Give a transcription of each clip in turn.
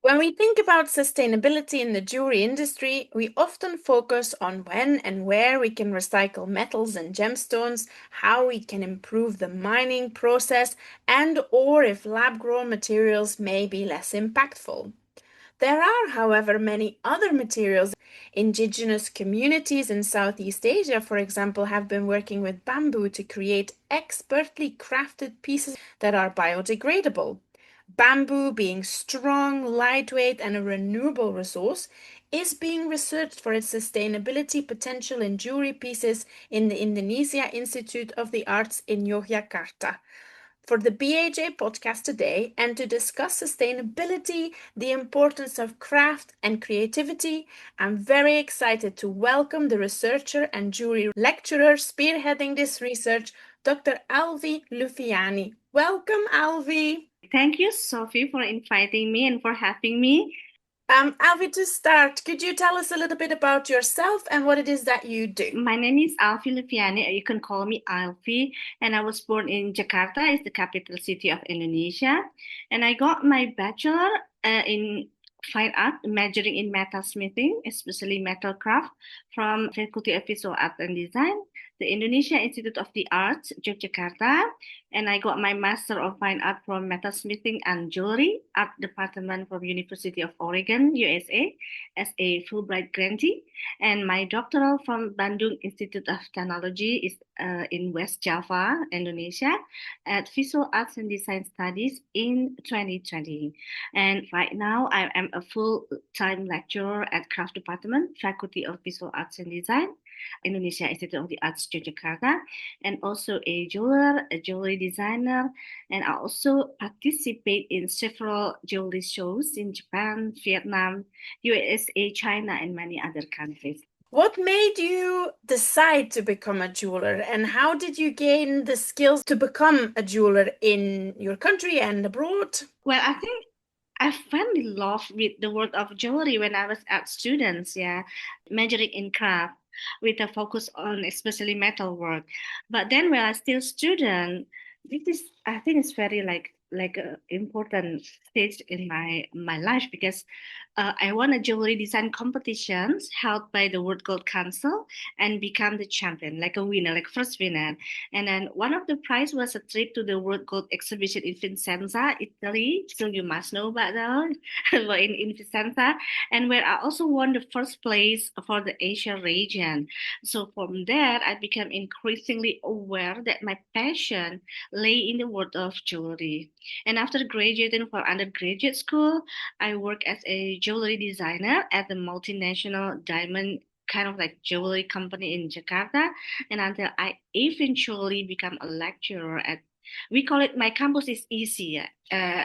When we think about sustainability in the jewelry industry, we often focus on when and where we can recycle metals and gemstones, how we can improve the mining process, and or if lab-grown materials may be less impactful. There are, however, many other materials. Indigenous communities in Southeast Asia, for example, have been working with bamboo to create expertly crafted pieces that are biodegradable. Bamboo, being strong, lightweight, and a renewable resource, is being researched for its sustainability potential in jewelry pieces in the Indonesia Institute of the Arts in Yogyakarta. For the BAJ podcast today, and to discuss sustainability, the importance of craft and creativity, I'm very excited to welcome the researcher and jewelry lecturer spearheading this research, Dr. Alvi Lufiani. Welcome, Alvi. Thank you, Sophie, for inviting me and for having me. Alvi, to start, could you tell us a little bit about yourself and what it is that you do? My name is Alvi Lufiani. You can call me Alvi, and I was born in Jakarta, it's the capital city of Indonesia. And I got my bachelor in fine art, majoring in metalsmithing, especially metal craft, from Faculty of Visual Art and Design, the Indonesia Institute of the Arts, Yogyakarta. And I got my Master of Fine Art from Metalsmithing and Jewellery Art Department from University of Oregon, USA, as a Fulbright grantee. And my doctoral from Bandung Institute of Technology is in West Java, Indonesia, at Visual Arts and Design Studies in 2020. And right now, I am a full-time lecturer at Craft Department, Faculty of Visual Arts and Design, Indonesia Institute of the Arts, Yogyakarta, and also a jeweler, a jewelry designer, and I also participate in several jewelry shows in Japan, Vietnam, USA, China, and many other countries. What made you decide to become a jeweler, and how did you gain the skills to become a jeweler in your country and abroad? Well, I think I fell in love with the world of jewelry when I was at students, yeah, majoring in craft with a focus on especially metal work. But then when I still student, this is I think it's very like a important stage in my life because I won a jewelry design competitions held by the World Gold Council and become the champion, like a winner, like first winner. And then one of the prize was a trip to the World Gold exhibition in Vicenza, Italy. So you must know about that, but in Vicenza, and where I also won the first place for the Asia region. So from there, I became increasingly aware that my passion lay in the world of jewelry. And after graduating from undergraduate school, I worked as a jewelry designer at the multinational diamond kind of like jewelry company in Jakarta, and until I eventually become a lecturer at, we call it, my campus is ISI.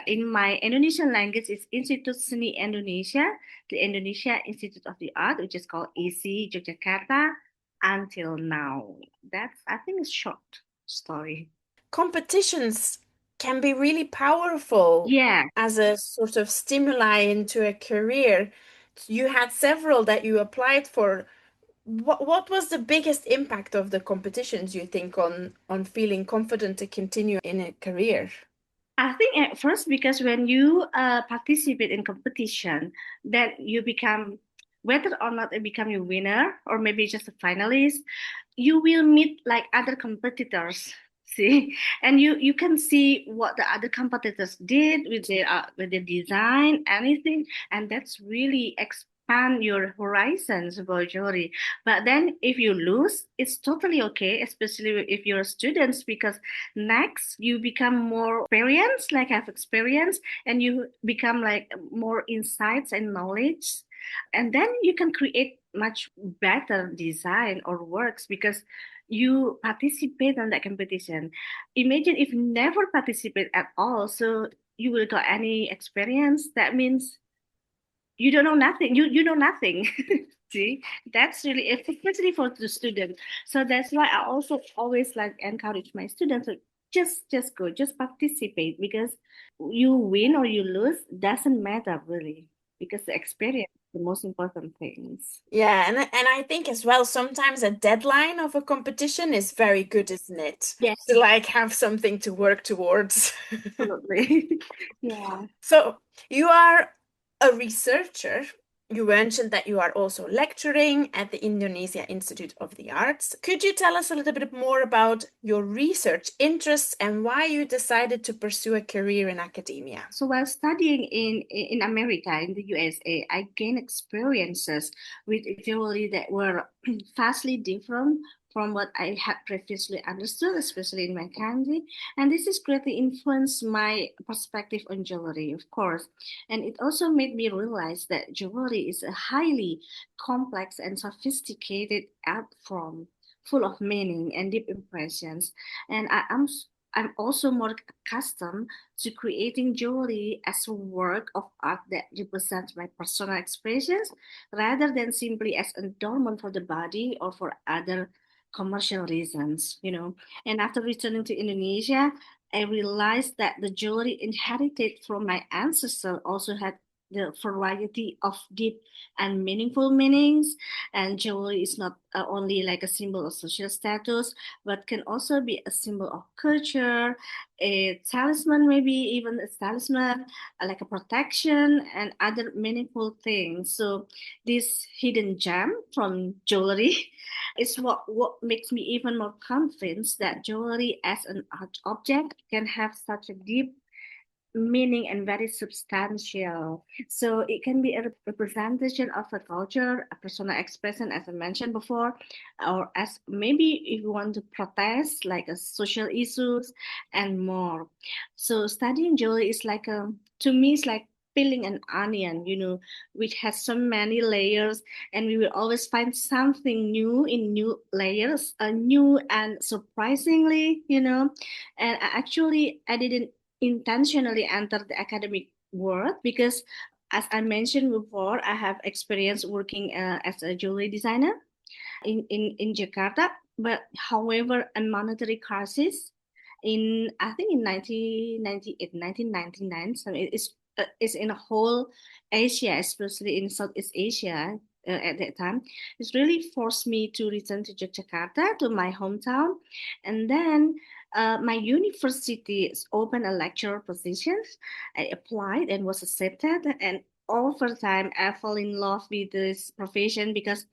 In my Indonesian language, it's Institut Seni Indonesia, the Indonesia Institute of the Art, which is called ISI Yogyakarta, until now. That's, I think, a short story. Competitions can be really powerful Yeah, as a sort of stimuli into a career. You had several that you applied for. What was the biggest impact of the competitions, you think, on feeling confident to continue in a career? I think at first because when you participate in competition, that you become, whether or not you become a winner or maybe just a finalist, you will meet like other competitors. See, and you can see what the other competitors did with their design, anything, and that's really expand your horizons about jewelry. But then if you lose, it's totally okay, especially if you're students, because next you become more experienced, like have experience, and you become like more insights and knowledge, and then you can create much better design or works because you participate in that competition. Imagine if you never participate at all, so you will got any experience. That means you don't know nothing. You know nothing. See, that's really especially for the student. So that's why I also always like encourage my students to just go, just participate, because you win or you lose doesn't matter really, because the experience is the most important things. Yeah, and I think as well, sometimes a deadline of a competition is very good, isn't it? Yes, To like have something to work towards. absolutely. Yeah. So you are a researcher, you mentioned that you are also lecturing at the Indonesia Institute of the Arts. Could you tell us a little bit more about your research interests and why you decided to pursue a career in academia? So while studying in America, in the USA, I gained experiences with jewelry that were vastly different from what I had previously understood, especially in my country. And this has greatly influenced my perspective on jewelry, of course. And it also made me realize that jewelry is a highly complex and sophisticated art form, full of meaning and deep impressions. And I'm also more accustomed to creating jewelry as a work of art that represents my personal expressions rather than simply as an adornment for the body or for other commercial reasons. And after returning to Indonesia, I realized that the jewelry inherited from my ancestors also had the variety of deep and meaningful meanings. And jewelry is not only like a symbol of social status, but can also be a symbol of culture, a talisman, maybe even a talisman, like a protection and other meaningful things. So this hidden gem from jewelry is what makes me even more convinced that jewelry as an art object can have such a deep meaning and very substantial. So it can be a representation of a culture, a personal expression, as I mentioned before, or as maybe if you want to protest like a social issues and more. So studying jewelry is like to me, it's like peeling an onion, which has so many layers, and we will always find something new in new layers, new and surprisingly. And I didn't intentionally enter the academic world because, as I mentioned before, I have experience working as a jewelry designer in Jakarta. But however, a monetary crisis in I think in 1998, 1999, so it's in a whole Asia, especially in Southeast Asia. At that time, it's really forced me to return to Yogyakarta, to my hometown, and then my university opened a lecturer position. I applied and was accepted, and over time, I fell in love with this profession because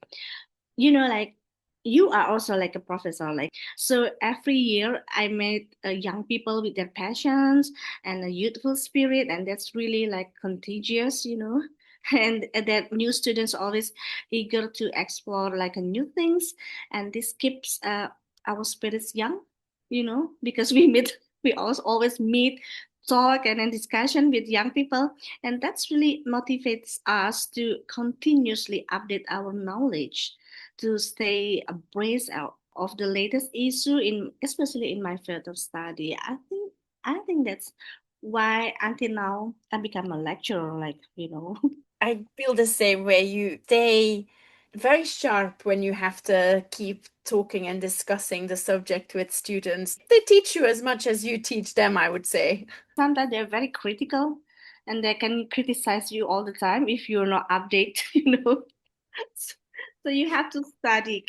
like you are also like a professor, like so every year I meet young people with their passions and a youthful spirit, and that's really like contagious. And that new students are always eager to explore like a new things, and this keeps our spirits young, because we also always meet, talk, and then discussion with young people, and that's really motivates us to continuously update our knowledge, to stay abreast of the latest issue in especially in my field of study. I think that's why until now I become a lecturer, like. I feel the same way. You stay very sharp when you have to keep talking and discussing the subject with students. They teach you as much as you teach them, I would say. Sometimes they're very critical and they can criticize you all the time if you're not update, So, so you have to study,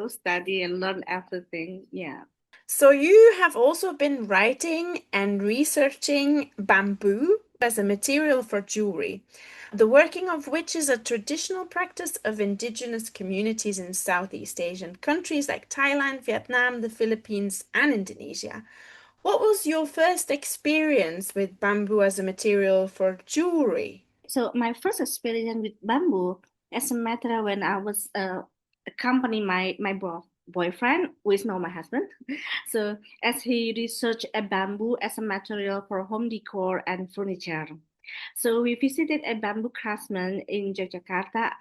study and learn everything. Yeah. So, you have also been writing and researching bamboo as a material for jewelry, the working of which is a traditional practice of indigenous communities in Southeast Asian countries like Thailand, Vietnam, the Philippines, and Indonesia. What was your first experience with bamboo as a material for jewelry? So my first experience with bamboo as a matter when I was accompanying my boyfriend, who is now my husband. So as he researched a bamboo as a material for home decor and furniture. So we visited a bamboo craftsman in Yogyakarta.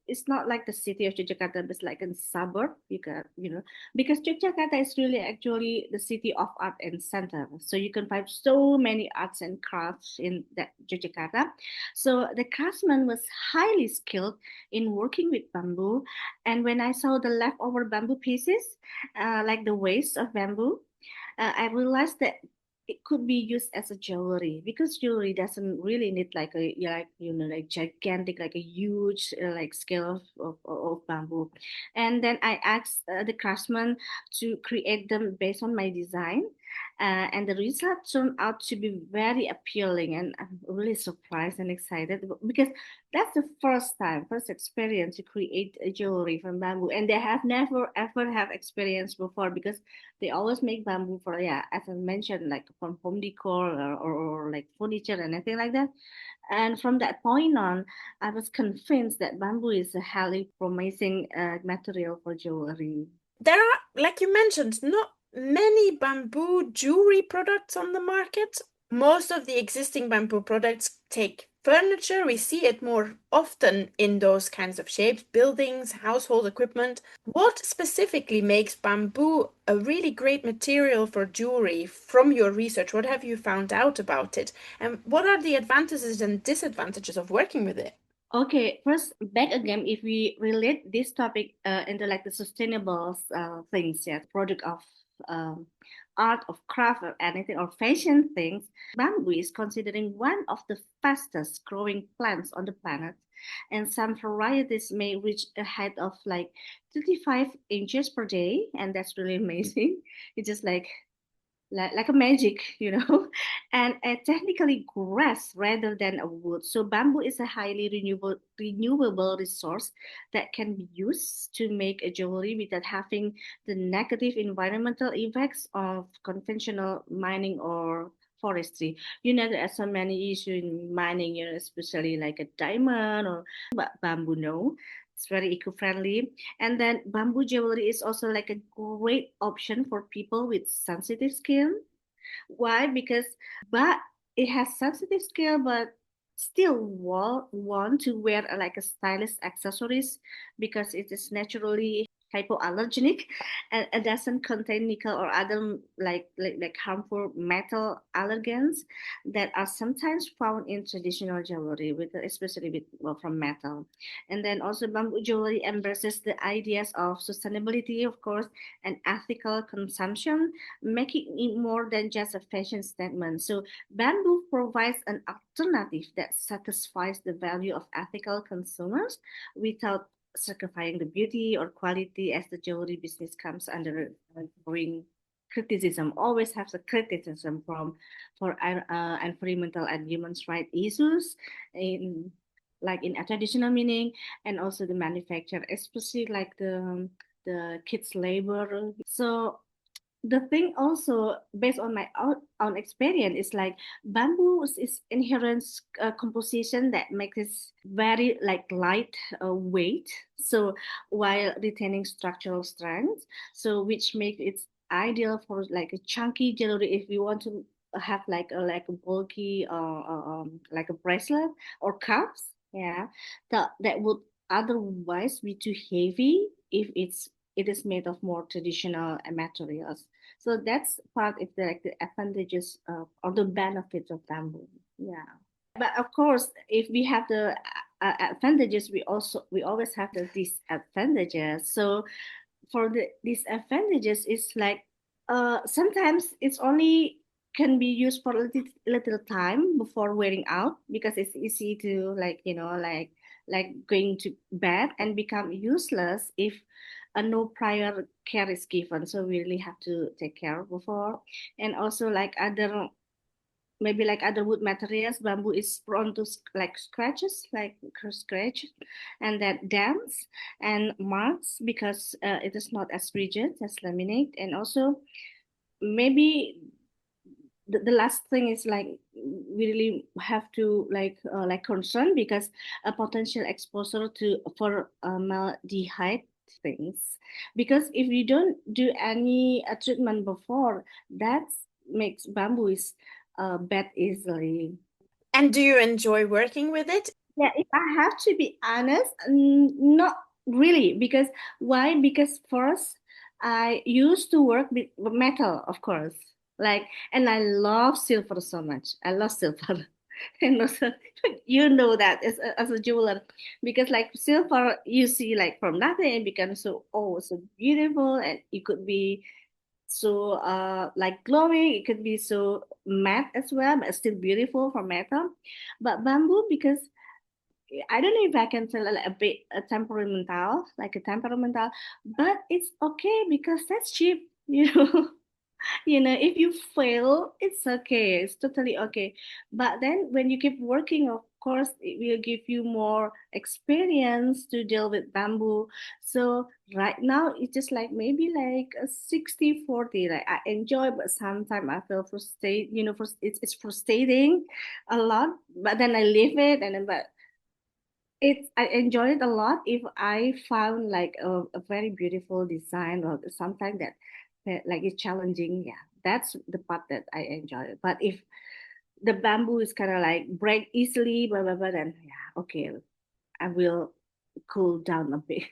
It's not like the city of Yogyakarta, but it's like a suburb. Because Yogyakarta is really actually the city of art and center. So you can find so many arts and crafts in that Yogyakarta. So the craftsman was highly skilled in working with bamboo. And when I saw the leftover bamboo pieces, like the waste of bamboo, I realized that it could be used as a jewelry because jewelry doesn't really need like a like gigantic, like a huge like scale of bamboo. And then I asked the craftsman to create them based on my design. And the result turned out to be very appealing, and I'm really surprised and excited because that's the first experience to create a jewelry from bamboo, and they have never ever have experience before because they always make bamboo for, yeah, as I mentioned, like from home decor or like furniture and anything like that. And from that point on, I was convinced that bamboo is a highly promising material for jewelry. There are, like you mentioned, not many bamboo jewelry products on the market. Most of the existing bamboo products take furniture. We see it more often in those kinds of shapes, buildings, household equipment. What specifically makes bamboo a really great material for jewelry from your research? What have you found out about it? And what are the advantages and disadvantages of working with it? Okay, first back again, if we relate this topic into like the sustainable things, yeah, product of um, art, of craft, or anything, or fashion things, bamboo is considering one of the fastest growing plants on the planet, and some varieties may reach a height of like 35 inches per day, and that's really amazing. It's just like a magic, and a technically grass rather than a wood. So bamboo is a highly renewable resource that can be used to make a jewelry without having the negative environmental effects of conventional mining or forestry. There are so many issues in mining, especially like a diamond or but bamboo, no. It's very eco-friendly. And then bamboo jewelry is also like a great option for people with sensitive skin. Why? Because but it has sensitive skin, but still want to wear like a stylish accessories because it is naturally hypoallergenic, and it doesn't contain nickel or other like harmful metal allergens that are sometimes found in traditional jewelry, with especially with well, from metal. And then also bamboo jewelry embraces the ideas of sustainability, of course, and ethical consumption, making it more than just a fashion statement. So bamboo provides an alternative that satisfies the value of ethical consumers without sacrificing the beauty or quality, as the jewelry business comes under growing criticism. Always has a criticism from for environmental and human rights issues in like in a traditional meaning, and also the manufacture, especially like the kids labor. So the thing also based on my own experience is like bamboo is inherent composition that makes it very like light weight, so while retaining structural strength, so which makes it ideal for like a chunky jewelry if you want to have like a bulky like a bracelet or cuffs, yeah, that would otherwise be too heavy if it is made of more traditional materials. So that's part of the advantages or the benefits of bamboo. Yeah. But of course, if we have the advantages, we always have the disadvantages. So for the disadvantages, it's like sometimes it's only can be used for a little time before wearing out because it's easy to like going to bed and become useless if no prior care is given. So we really have to take care before. And also like other maybe like other wood materials, bamboo is prone to like scratches, like scratch, and that dams and marks because it is not as rigid as laminate. And also maybe the last thing is like we really have to like concern because a potential exposure to for formaldehyde things, because if you don't do any treatment before, that makes bamboo is bad easily. And do you enjoy working with it? Yeah, if I have to be honest, not really. Because why? Because first, I used to work with metal, of course. Like, and I love silver so much. I love silver. And also, you know that as a jeweler, because like silver, you see like from nothing, it becomes so so beautiful, and it could be so like glowing. It could be so matte as well, but still beautiful for metal. But bamboo, because I don't know if I can tell a bit temperamental, like a temperamental, but it's okay because that's cheap, you know. If you fail, it's okay. It's totally okay. But then when you keep working, of course, it will give you more experience to deal with bamboo. So right now, it's just like maybe like a 60-40. Like I enjoy, but sometimes I feel frustrated. It's frustrating a lot. But then I leave it, and then but I enjoy it a lot if I found like a very beautiful design or something that like is challenging. Yeah, that's the part that I enjoy. But if the bamboo is kind of like break easily, blah blah blah, then yeah, okay, I will cool down a bit.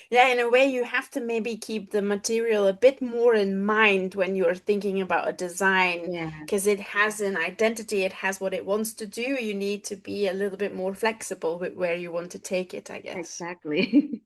Yeah, in a way, you have to maybe keep the material a bit more in mind when you're thinking about a design, Yeah, because it has an identity, it has what it wants to do. You need to be a little bit more flexible with where you want to take it, I guess. exactly.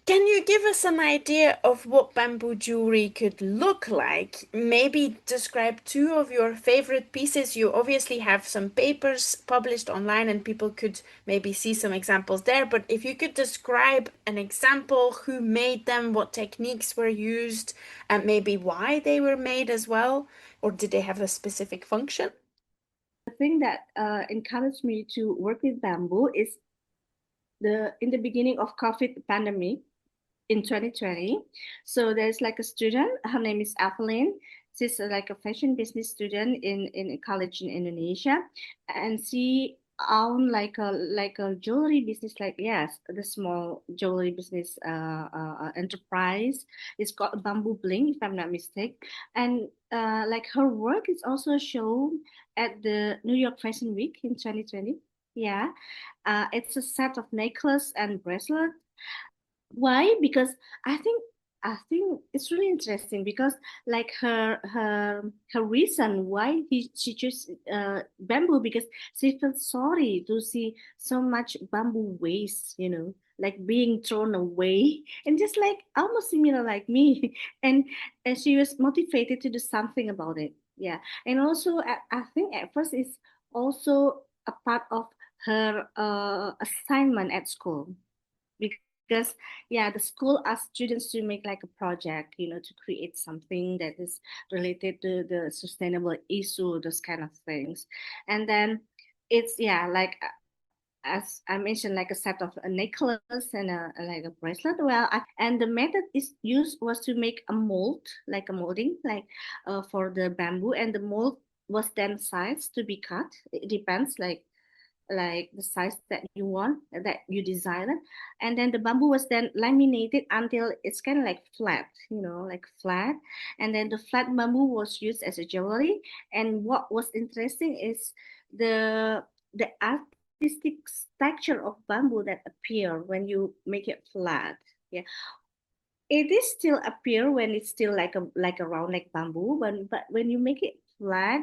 Can you give us an idea of what bamboo jewelry could look like? Maybe describe two of your favorite pieces. You obviously have some papers published online and people could maybe see some examples there, but if you could describe an example, who made them, what techniques were used, and maybe why they were made as well, or did they have a specific function? The thing that encouraged me to work with bamboo is the in the beginning of COVID pandemic in 2020. So there's like a student, her name is Evelyn. She's like a fashion business student in a college in Indonesia, and she own like a jewelry business, like yes, the small jewelry business enterprise. It's called Bamboo Bling, if I'm not mistaken. And like her work is also shown at the New York Fashion Week in 2020. Yeah, it's a set of necklace and bracelet. Why? Because I think I think it's really interesting because like her reason why she chose bamboo, because she felt sorry to see so much bamboo waste, like being thrown away, and just like almost similar like me, and she was motivated to do something about it. Yeah, and also I think at first it's also a part of her assignment at school, because yeah, the school asks students to make like a project, to create something that is related to the sustainable issue, those kind of things. And then it's yeah, like as I mentioned, like a set of a necklace and like a bracelet. Well, and the method is used was to make a mold, like a molding, like for the bamboo, and the mold was then sized to be cut. It depends, like the size that you want, that you desire. And then the bamboo was then laminated until it's kind of like flat, like flat. And then the flat bamboo was used as a jewelry. And what was interesting is the artistic texture of bamboo that appear when you make it flat. Yeah, it is still appear when it's still like a round like bamboo, but when you make it flat,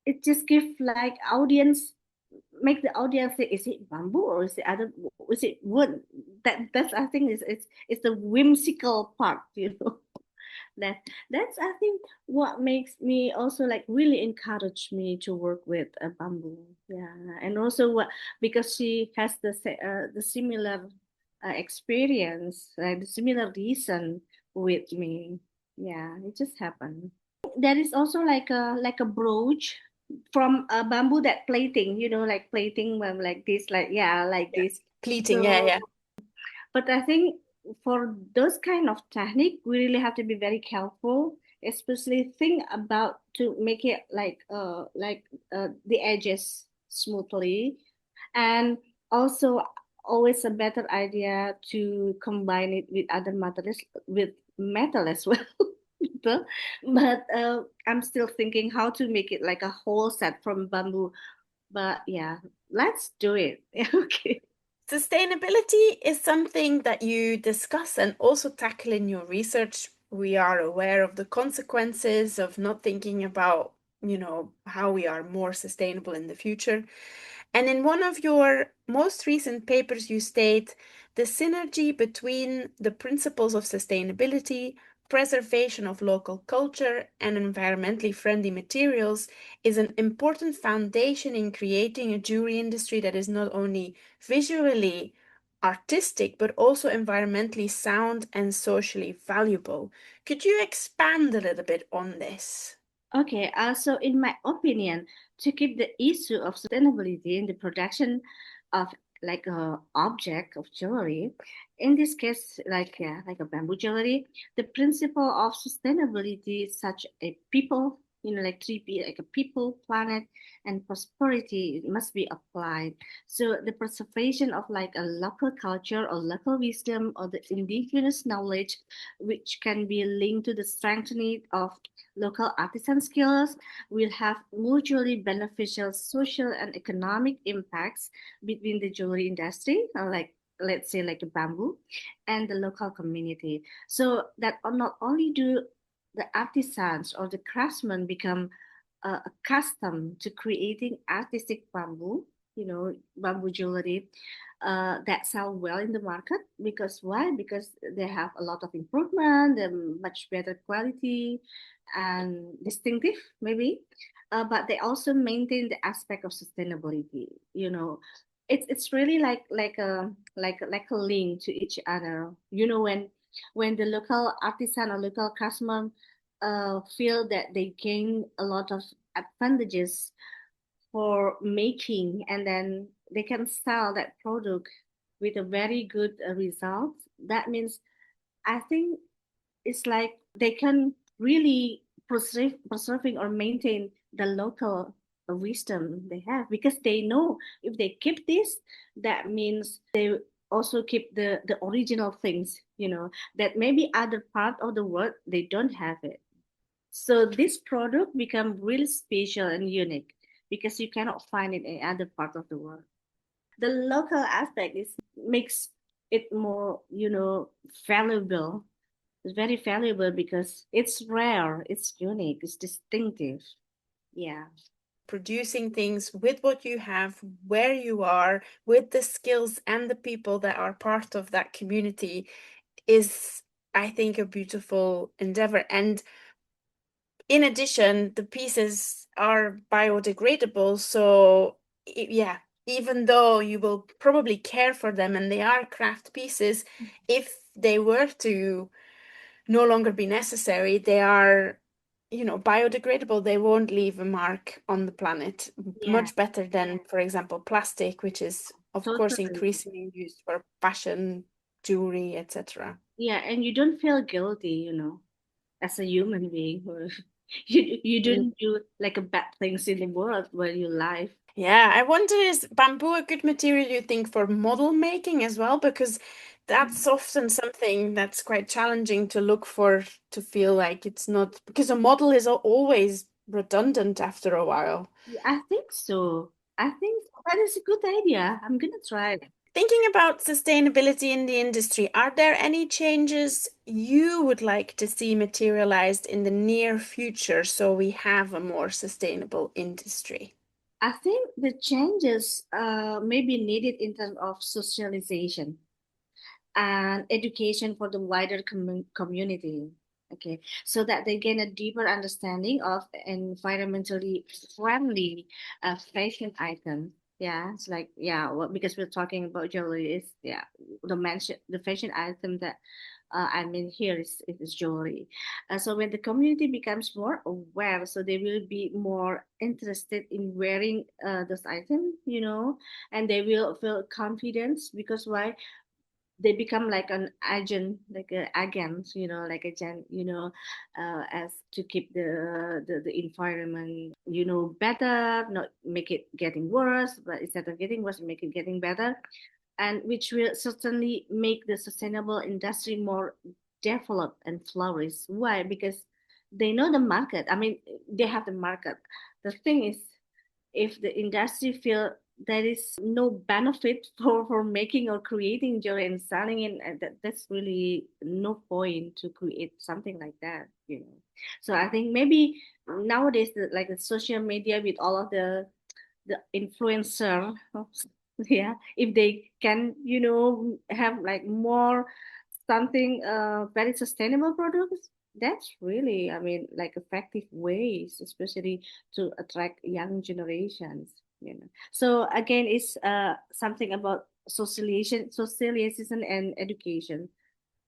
it just give like audience, make the audience say, is it bamboo or is it wood? That's I think it's the whimsical part, that that's I think what makes me also like really encourage me to work with a bamboo. Yeah, and also what, because she has the similar experience, like the similar reason with me. Yeah, it just happened. There is also like a brooch from bamboo, that plating, like plating, like this, like yeah, like Yeah. this. Pleating, yeah, So yeah. but I think for those kind of technique, we really have to be very careful, especially think about to make it like the edges smoothly, and also always a better idea to combine it with other materials, with metal as well. But I'm still thinking how to make it like a whole set from bamboo. But yeah, let's do it. Okay. Sustainability is something that you discuss and also tackle in your research. We are aware of the consequences of not thinking about, how we are more sustainable in the future. And in one of your most recent papers, you state the synergy between the principles of sustainability, preservation of local culture, and environmentally friendly materials is an important foundation in creating a jewelry industry that is not only visually artistic, but also environmentally sound and socially valuable. Could you expand a little bit on this? Okay, so in my opinion, to keep the issue of sustainability in the production of like a object of jewelry, in this case, like a bamboo jewelry, the principle of sustainability, such a people, like 3P, like a people, planet, and prosperity, must be applied. So the preservation of like a local culture or local wisdom or the indigenous knowledge, which can be linked to the strengthening of local artisan skills, will have mutually beneficial social and economic impacts between the jewelry industry, like let's say like the bamboo, and the local community. So that not only do the artisans or the craftsmen become accustomed to creating artistic bamboo, bamboo jewelry that sell well in the market. Because why? Because they have a lot of improvement, they're much better quality and distinctive, maybe. But they also maintain the aspect of sustainability. It's really like a link to each other. When the local artisan or local craftsman feel that they gain a lot of advantages for making, and then they can sell that product with a very good result. That means, I think, it's like they can really preserving or maintain the local wisdom they have, because they know if they keep this, that means they also keep the original things, that maybe other part of the world they don't have it. So this product become really special and unique because you cannot find it in other part of the world. The local aspect is makes it more, valuable. It's very valuable because it's rare, it's unique, it's distinctive. Yeah. Producing things with what you have, where you are, with the skills and the people that are part of that community is, I think, a beautiful endeavor. And in addition, the pieces are biodegradable. So, yeah, even though you will probably care for them and they are craft pieces, if they were to no longer be necessary, they are, biodegradable. They won't leave a mark on the planet. Yeah, Much better than, for example, plastic, which is, of course, totally. increasingly used for fashion, jewelry, etc. Yeah, and you don't feel guilty, as a human being. You don't do like a bad things in the world where you live. Yeah, I wonder, is bamboo a good material you think for model making as well? Because that's often something that's quite challenging to look for, to feel like it's not, because a model is always redundant after a while. Yeah, I think so. I think that is a good idea. I'm gonna try it. Thinking about sustainability in the industry, are there any changes you would like to see materialized in the near future so we have a more sustainable industry? I think the changes may be needed in terms of socialization and education for the wider community. Okay, so that they gain a deeper understanding of environmentally friendly fashion items. Yeah, it's like, yeah, well, because we're talking about jewelry, is, yeah, the fashion item that I mean here is jewelry. So when the community becomes more aware, so they will be more interested in wearing those items, and they will feel confidence, because why? They become like an agent, like a agent, like a agent, as to keep the environment, better, not make it getting worse, but instead of getting worse, make it getting better, and which will certainly make the sustainable industry more developed and flourish. Why? Because they know the market. I mean, they have the market. The thing is, if the industry feel there is no benefit for making or creating jewelry and selling it, that's really no point to create something like that. So I think maybe nowadays, like the social media with all of the influencer, yeah, if they can, have like more something very sustainable products, that's really, I mean, like effective ways, especially to attract young generations. So again, it's something about socialization and education,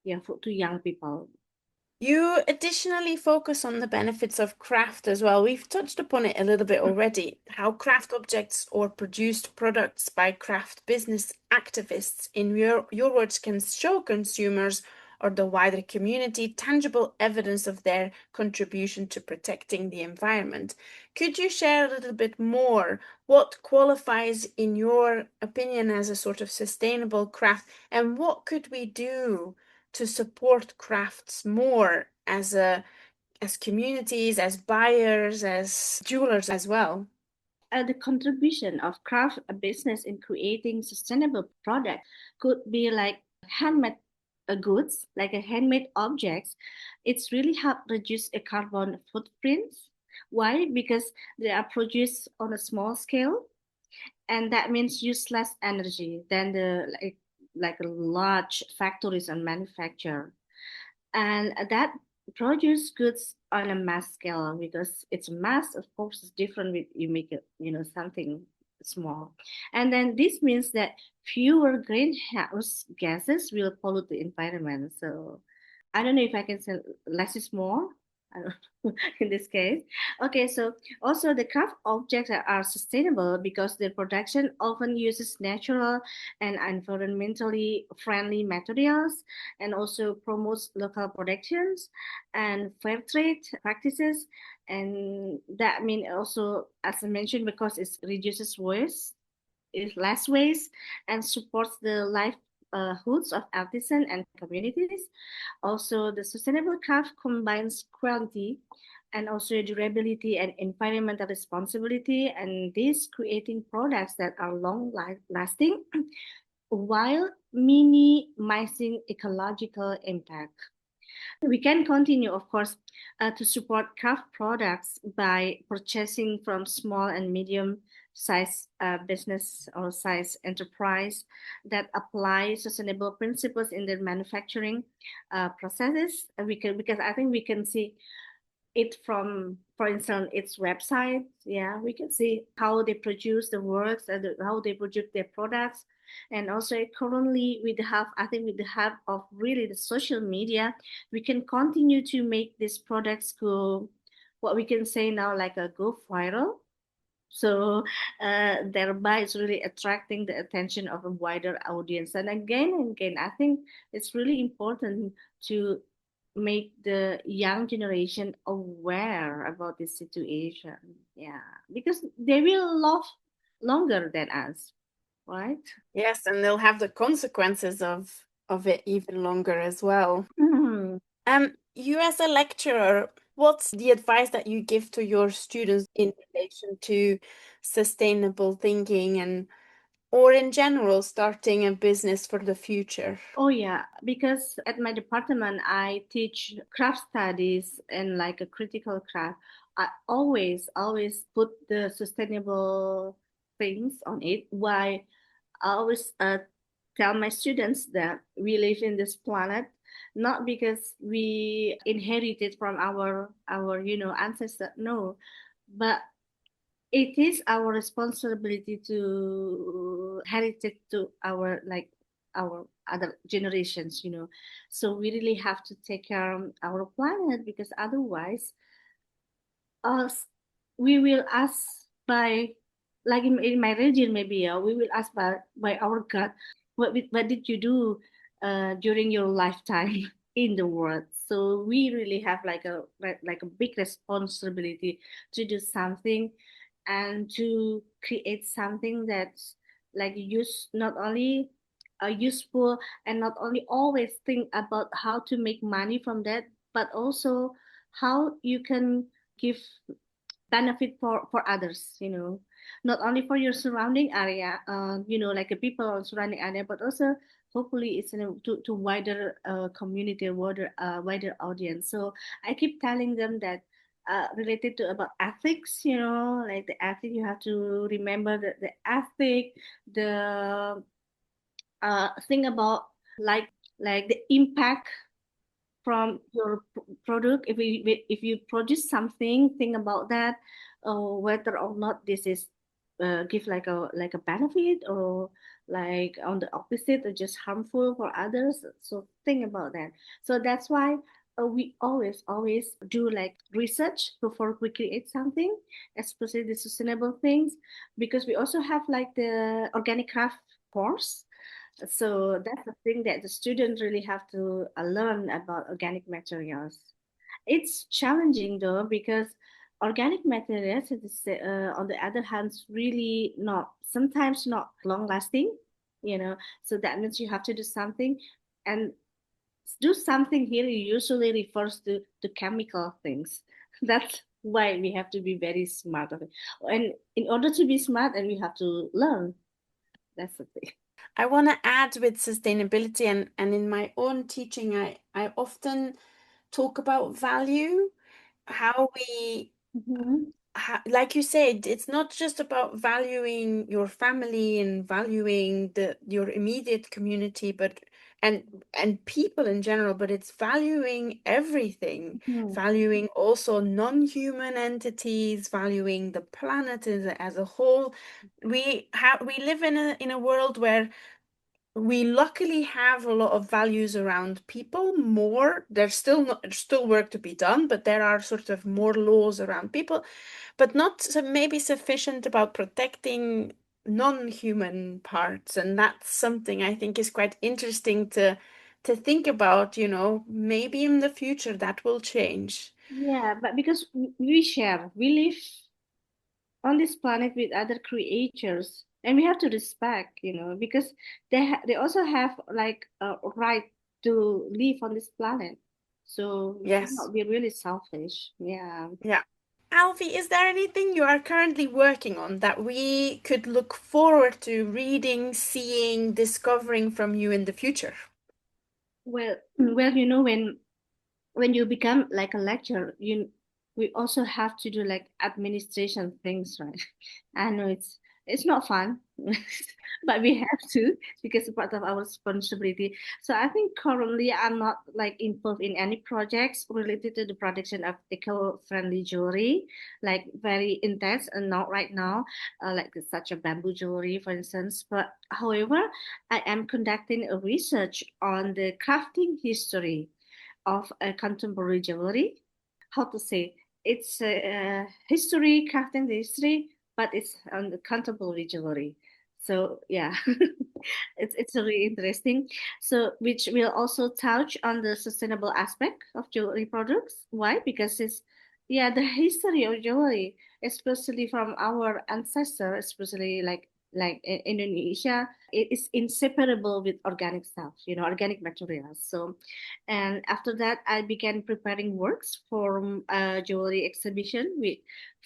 yeah, to young people. You additionally focus on the benefits of craft as well. We've touched upon it a little bit already, how craft objects or produced products by craft business activists, in your words, can show consumers or the wider community tangible evidence of their contribution to protecting the environment. Could you share a little bit more? What qualifies, in your opinion, as a sort of sustainable craft, and what could we do to support crafts more as communities, as buyers, as jewelers as well? The contribution of craft business in creating sustainable products could be like handmade goods, like a handmade objects. It's really help reduce a carbon footprint. Why? Because they are produced on a small scale, and that means use less energy than the like large factories and manufacture, and that produce goods on a mass scale, because it's mass, of course, is different with you make it, something small. And then this means that fewer greenhouse gases will pollute the environment. So I don't know if I can say less is more. I don't know, in this case. Okay, so also the craft objects are sustainable because their production often uses natural and environmentally friendly materials, and also promotes local productions and fair trade practices. And that means also, as I mentioned, because it reduces waste, is less waste, and supports the livelihoods of artisans and communities. Also, the sustainable craft combines quality and also durability and environmental responsibility, and this creating products that are long lasting while minimizing ecological impact. We can continue, of course, to support craft products by purchasing from small and medium size business or size enterprise that apply sustainable principles in their manufacturing processes. And we can, because I think we can see it from, for instance, its website. Yeah, we can see how they produce the works and how they produce their products. And also currently with the help, I think with the help of really the social media, we can continue to make these products go, what we can say now, like a go viral. So thereby it's really attracting the attention of a wider audience. And again, I think it's really important to make the young generation aware about this situation. Yeah, because they will love longer than us, right? Yes, and they'll have the consequences of it even longer as well. Mhm. You as a lecturer, what's the advice that you give to your students in relation to sustainable thinking and or in general starting a business for the future? Oh yeah, because at my department I teach craft studies and like a critical craft. I always put the sustainable things on it. Why? I always tell my students that we live in this planet not because we inherited from our ancestors, no, but it is our responsibility to inherit it to our like our other generations, so we really have to take care of our planet, because otherwise us we will ask by, like in my region maybe, we will ask by our God, what did you do during your lifetime in the world. So we really have like a big responsibility to do something, and to create something that's like use not only useful, and not only always think about how to make money from that, but also how you can give benefit for others, not only for your surrounding area, like a people on surrounding area, but also hopefully it's to wider community, wider audience. So I keep telling them that related to about ethics, like the ethic, you have to remember the ethic, the thing about like the impact from your product. If you produce something, think about that, whether or not this is give like a benefit, or like on the opposite, or just harmful for others. So think about that. So that's why we always do like research before we create something, especially the sustainable things, because we also have like the organic craft course. So that's the thing that the students really have to learn about organic materials. It's challenging though, because organic materials, on the other hand, really not sometimes not long lasting. So that means you have to do something, and do something here usually refers to chemical things. That's why we have to be very smart of it. And in order to be smart, and we have to learn. That's the thing. I want to add with sustainability, and in my own teaching, I often talk about value, how we Mhm. like you said, it's not just about valuing your family and valuing your immediate community, but and people in general, but it's valuing everything, Mhm. valuing also non-human entities, valuing the planet as a whole. We live in a world where we luckily have a lot of values around people more. There's still work to be done, but there are sort of more laws around people, but not maybe sufficient about protecting non-human parts. And that's something I think is quite interesting to think about, maybe in the future that will change. Yeah, but because we share, we live on this planet with other creatures, and we have to respect, because they also have like a right to live on this planet. So we Yes. cannot be really selfish. Yeah. Yeah. Alfie, is there anything you are currently working on that we could look forward to reading, seeing, discovering from you in the future? Well, when you become like a lecturer, we also have to do like administration things, right? I know it's not fun, but we have to, because it's part of our responsibility. So I think currently I'm not like involved in any projects related to the production of eco-friendly jewelry, like very intense, and not right now, like such a bamboo jewelry, for instance. But however, I am conducting a research on the crafting history of a contemporary jewelry. How to say? It's a history, crafting the history, but it's on the contemporary jewelry. So yeah, it's really interesting. So which will also touch on the sustainable aspect of jewelry products. Why? Because it's, yeah, the history of jewelry, especially from our ancestors, especially like in Indonesia, it is inseparable with organic stuff, organic materials. So, and after that, I began preparing works for a jewelry exhibition with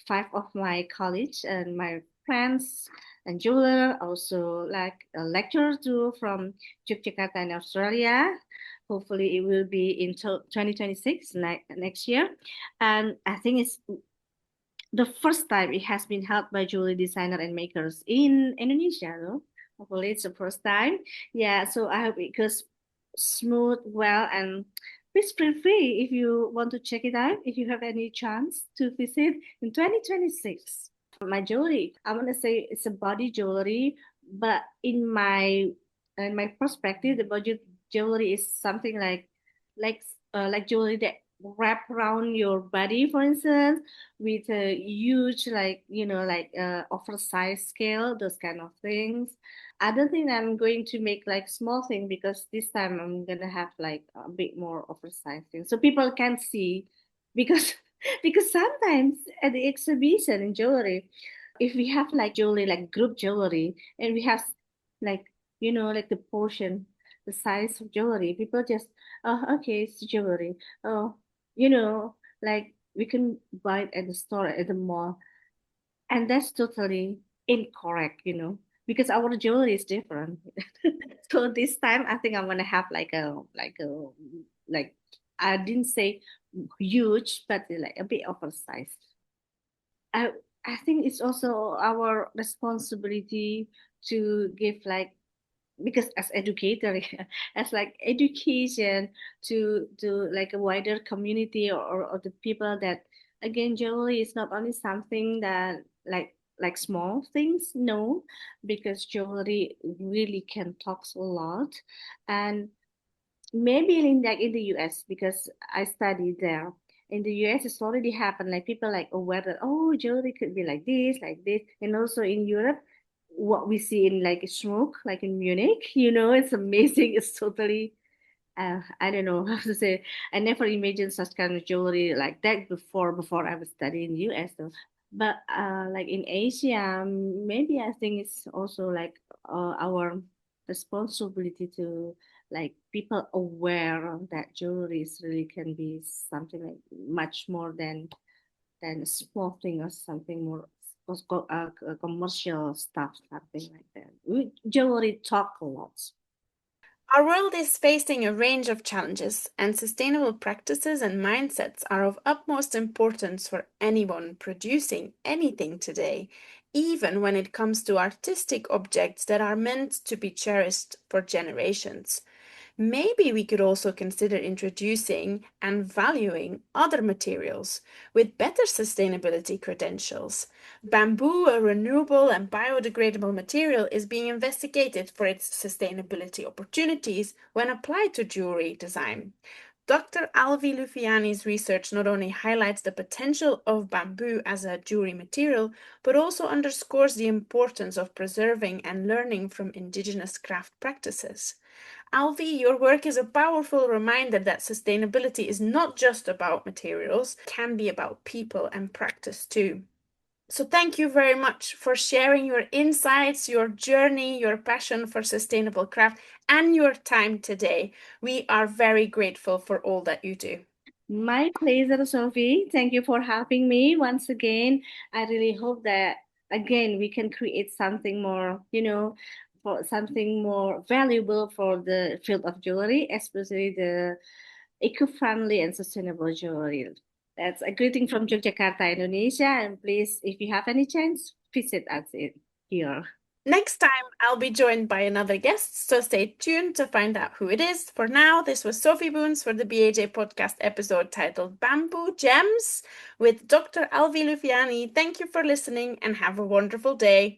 five of my colleagues and my friends and jeweler, also like a lecturer too from Yogyakarta in Australia. Hopefully, it will be in 2026 next year. And I think it's the first time it has been held by jewelry designer and makers in Indonesia, though. Hopefully, it's the first time. Yeah, so I hope it goes smooth, well, and please feel free if you want to check it out, if you have any chance to visit in 2026. My jewelry, I want to say it's a body jewelry, but in my perspective, the body jewelry is something like like jewelry that wrap around your body, for instance, with a huge oversized scale, those kind of things. I don't think I'm going to make like small thing, because this time I'm gonna have like a bit more oversized thing so people can see, because because sometimes at the exhibition in jewelry, if we have like jewelry, like group jewelry, and we have like like the portion, the size of jewelry, people just, oh, okay, it's jewelry. Oh, like we can buy it at the store, at the mall, and that's totally incorrect, because our jewelry is different. So this time I think I'm gonna have like I didn't say huge, but like a bit oversized. I think it's also our responsibility to give like, because as educator, as like education to like a wider community, or the people that, again, jewelry is not only something that like like small things. No, because jewelry really can talk a lot. And maybe in the US, because I studied there. In the US, it's already happened. Like people like aware that, oh, jewelry could be like this, and also in Europe, what we see in like smoke, like in Munich, it's amazing. It's totally I don't know how to say. I never imagined such kind of jewelry like that before I was studying in US though. But like in Asia, maybe I think it's also like our responsibility to like people aware that jewelry really can be something like much more than a small thing or something more commercial stuff, something like that. Jewelry talk a lot. Our world is facing a range of challenges, and sustainable practices and mindsets are of utmost importance for anyone producing anything today, even when it comes to artistic objects that are meant to be cherished for generations. Maybe we could also consider introducing and valuing other materials with better sustainability credentials. Bamboo, a renewable and biodegradable material, is being investigated for its sustainability opportunities when applied to jewelry design. Dr. Alvi Lufiani's research not only highlights the potential of bamboo as a jewelry material, but also underscores the importance of preserving and learning from indigenous craft practices. Alvi, your work is a powerful reminder that sustainability is not just about materials, it can be about people and practice too. So, thank you very much for sharing your insights, your journey, your passion for sustainable craft, and your time today. We are very grateful for all that you do. My pleasure, Sophie. Thank you for having me once again. I really hope that again we can create something more, for something more valuable for the field of jewelry, especially the eco-friendly and sustainable jewelry. That's a greeting from Yogyakarta, Indonesia. And please, if you have any chance, visit us here. Next time, I'll be joined by another guest, so stay tuned to find out who it is. For now, this was Sofie Boons for the BAJ podcast episode titled Bamboo Gems with Dr. Alvi Lufiani. Thank you for listening and have a wonderful day.